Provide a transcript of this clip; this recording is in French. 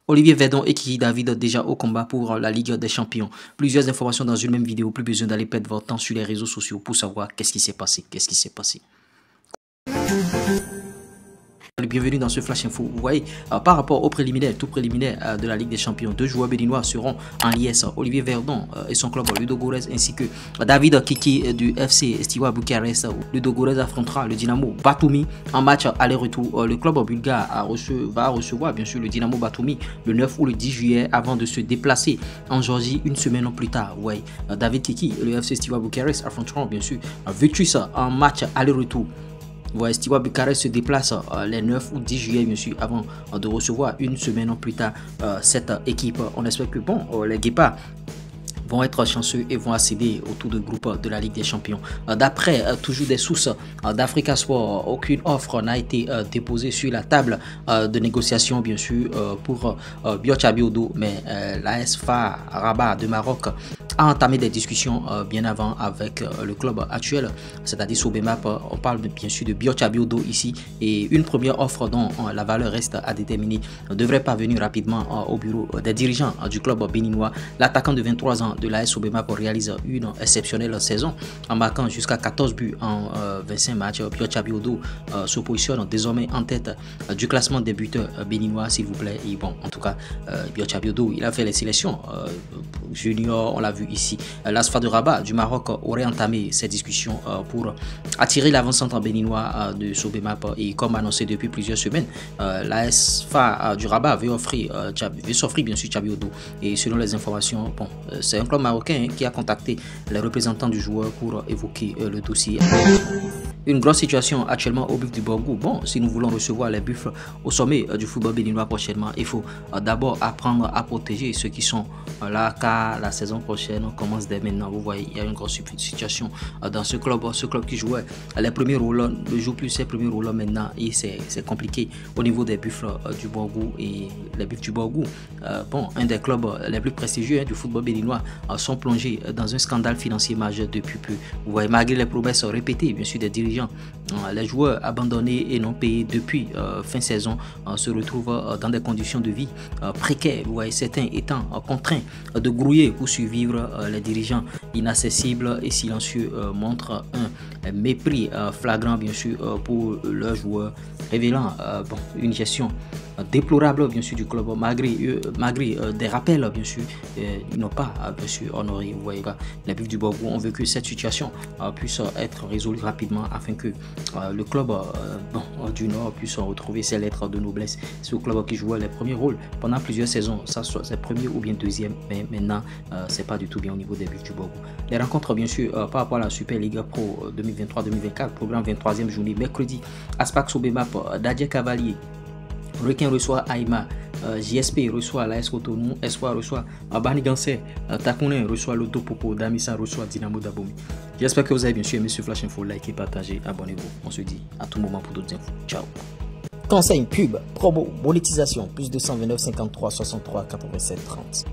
Olivier Verdon et Kiki David déjà au combat pour la Ligue des Champions. Plusieurs informations dans une même vidéo, plus besoin d'aller perdre votre temps sur les réseaux sociaux pour savoir qu'est-ce qui s'est passé. Bienvenue dans ce Flash Info. Vous voyez, par rapport au préliminaire, tout préliminaire de la Ligue des Champions, deux joueurs béninois seront en liesse. Olivier Verdon et son club Ludogorets ainsi que David Kiki du FC Steaua Bucarest. Ludogorets affrontera le Dynamo Batumi en match aller-retour. Le club bulgare va recevoir bien sûr le Dynamo Batumi le 9 ou le 10 juillet avant de se déplacer en Géorgie une semaine plus tard. Vous voyez, David Kiki et le FC Steaua Bucarest affronteront bien sûr Virtus en match aller-retour. Voilà, Steaua Bucarest se déplace les 9 ou 10 juillet, bien sûr, avant de recevoir une semaine plus tard cette équipe. On espère que bon, les Guépards vont être chanceux et vont accéder au tour de groupe de la Ligue des Champions. D'après toujours des sources d'Africa Sport, aucune offre n'a été déposée sur la table de négociation, bien sûr, pour Biocha Biodo, mais l'AS FAR Rabat de Maroc a entamé des discussions bien avant avec le club actuel, c'est-à-dire Sobemap. On parle bien sûr de Biocha Biodo ici, et une première offre dont la valeur reste à déterminer devrait parvenir rapidement au bureau des dirigeants du club béninois. L'attaquant de 23 ans de l'AS Sobemap réalise une exceptionnelle saison en marquant jusqu'à 14 buts en 25 matchs. Biocha Biodo se positionne désormais en tête du classement des buteurs béninois, s'il vous plaît. Et bon, en tout cas, Biocha Biodo, il a fait les sélections junior, on l'a vu ici. L'AS de Rabat du Maroc aurait entamé ces discussions pour attirer l'avant-centre béninois de Sobemap, et comme annoncé depuis plusieurs semaines, l'AS du Rabat veut s'offrir bien sûr Chabiodo, et selon les informations, bon, c'est un club marocain qui a contacté les représentants du joueur pour évoquer le dossier. Une grosse situation actuellement au Buffle du Borgou. Bon, si nous voulons recevoir les Buffles au sommet du football béninois prochainement, il faut d'abord apprendre à protéger ceux qui sont là, car la saison prochaine commence dès maintenant. Vous voyez, il y a une grosse situation dans ce club qui jouait les premiers rôles, ne joue plus ses premiers rôles maintenant, et c'est compliqué au niveau des Buffles du Borgou. Et les Buffles du Borgou, bon, un des clubs les plus prestigieux du football béninois, sont plongés dans un scandale financier majeur depuis peu. Vous voyez, malgré les promesses répétées bien sûr des dirigeants, les joueurs abandonnés et non payés depuis fin saison se retrouvent dans des conditions de vie précaires. Vous voyez, certains étant contraints de grouiller pour survivre. Les dirigeants inaccessibles et silencieux montrent un mépris flagrant bien sûr pour leurs joueurs, révélant bon, une gestion déplorable bien sûr du club, malgré des rappels bien sûr. Ils n'ont pas bien sûr honoré. Vous voyez, les Buffles du Borgou, on veut que cette situation puisse être résolue rapidement afin que le club bon, du Nord puisse retrouver ses lettres de noblesse. C'est le club qui jouait les premiers rôles pendant plusieurs saisons, ça soit c'est premier ou bien deuxième, mais maintenant c'est pas du tout bien au niveau des Buffles du Borgou. Les rencontres bien sûr par rapport à la Super Liga Pro 2023-2024, programme 23e journée, mercredi, Aspac Sobemap, Dadje Cavalier, Requin reçoit Aïma, JSP reçoit l'AS Cotonou, Espoir reçoit Banigansé, Takounen reçoit Loto Popo, Damissa reçoit Dynamo Dabomi. J'espère que vous avez bien sûr aimé ce Flash Info, likez, partagez, abonnez-vous. On se dit à tout moment pour d'autres infos. Ciao. Conseil, pub, promo, monétisation, plus 229 53 63 87 30.